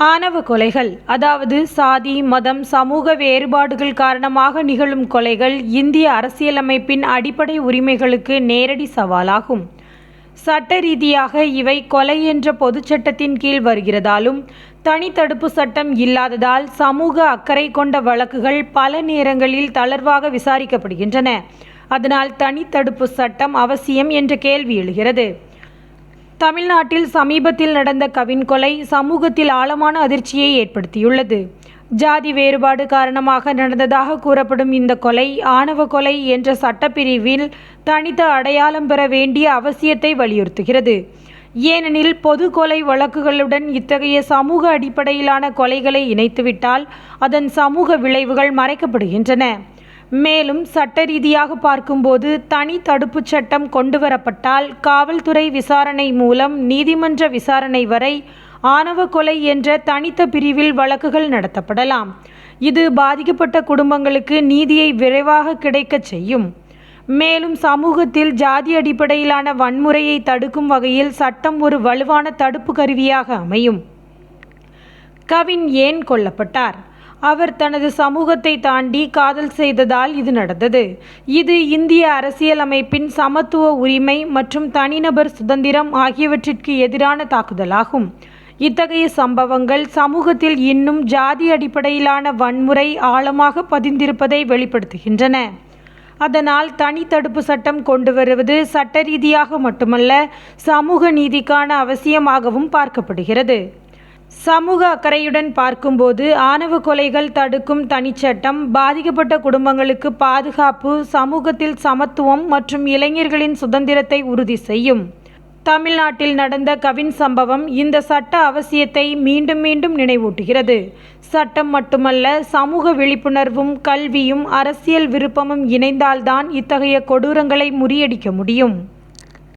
ஆணவ கொலைகள், அதாவது சாதி, மதம், சமூக வேறுபாடுகள் காரணமாக நிகழும் கொலைகள் இந்திய அரசியலமைப்பின் அடிப்படை உரிமைகளுக்கு நேரடி சவாலாகும். சட்ட ரீதியாக இவை கொலை என்ற பொதுச் சட்டத்தின் கீழ் வருகிறதாலும், தனி தடுப்பு சட்டம் இல்லாததால் சமூக அக்கறை கொண்ட வழக்குகள் பல நேரங்களில் தளர்வாக விசாரிக்கப்படுகின்றன. அதனால் தனி தடுப்பு சட்டம் அவசியம் என்ற கேள்வி எழுகிறது. தமிழ்நாட்டில் சமீபத்தில் நடந்த கவின் கொலை சமூகத்தில் ஆழமான அதிர்ச்சியை ஏற்படுத்தியுள்ளது. ஜாதி வேறுபாடு காரணமாக நடந்ததாக கூறப்படும் இந்த கொலை ஆணவ கொலை என்ற சட்டப்பிரிவில் தனித்த அடையாளம் பெற வேண்டிய அவசியத்தை வலியுறுத்துகிறது. ஏனெனில் பொது கொலை வழக்குகளுடன் இத்தகைய சமூக அடிப்படையிலான கொலைகளை இணைத்துவிட்டால் அதன் சமூக விளைவுகள் மறைக்கப்படுகின்றன. மேலும் சட்ட ரீதியாக பார்க்கும்போது தனி தடுப்புச் சட்டம் கொண்டுவரப்பட்டால் காவல்துறை விசாரணை மூலம் நீதிமன்ற விசாரணை வரை ஆணவ கொலை என்ற தனித்த பிரிவில் வழக்குகள் நடத்தப்படலாம். இது பாதிக்கப்பட்ட குடும்பங்களுக்கு நீதியை விரைவாக கிடைக்கச் செய்யும். மேலும் சமூகத்தில் ஜாதி அடிப்படையிலான வன்முறையை தடுக்கும் வகையில் சட்டம் ஒரு வலுவான தடுப்பு கருவியாக அமையும். கவின் ஏன் கொல்லப்பட்டார்? அவர் தனது சமூகத்தை தாண்டி காதல் செய்ததால் இது நடந்தது. இது இந்திய அரசியலமைப்பின் சமத்துவ உரிமை மற்றும் தனிநபர் சுதந்திரம் ஆகியவற்றிற்கு எதிரான தாக்குதலாகும். இத்தகைய சம்பவங்கள் சமூகத்தில் இன்னும் ஜாதி அடிப்படையிலான வன்முறை ஆழமாக பதிந்திருப்பதை வெளிப்படுத்துகின்றன. அதனால் தனி தடுப்பு சட்டம் கொண்டு வருவது சட்ட ரீதியாக மட்டுமல்ல, சமூக நீதிக்கான அவசியமாகவும் பார்க்கப்படுகிறது. சமூக அக்கறையுடன் பார்க்கும்போது ஆணவ கொலைகள் தடுக்கும் தனிச்சட்டம் பாதிக்கப்பட்ட குடும்பங்களுக்கு பாதுகாப்பு, சமூகத்தில் சமத்துவம் மற்றும் இளைஞர்களின் சுதந்திரத்தை உறுதி செய்யும். தமிழ்நாட்டில் நடந்த கவின் சம்பவம் இந்த சட்ட அவசியத்தை மீண்டும் மீண்டும் நினைவூட்டுகிறது. சட்டம் மட்டுமல்ல, சமூக விழிப்புணர்வும் கல்வியும் அரசியல் விருப்பமும் இணைந்தால்தான் இத்தகைய கொடூரங்களை முறியடிக்க முடியும்.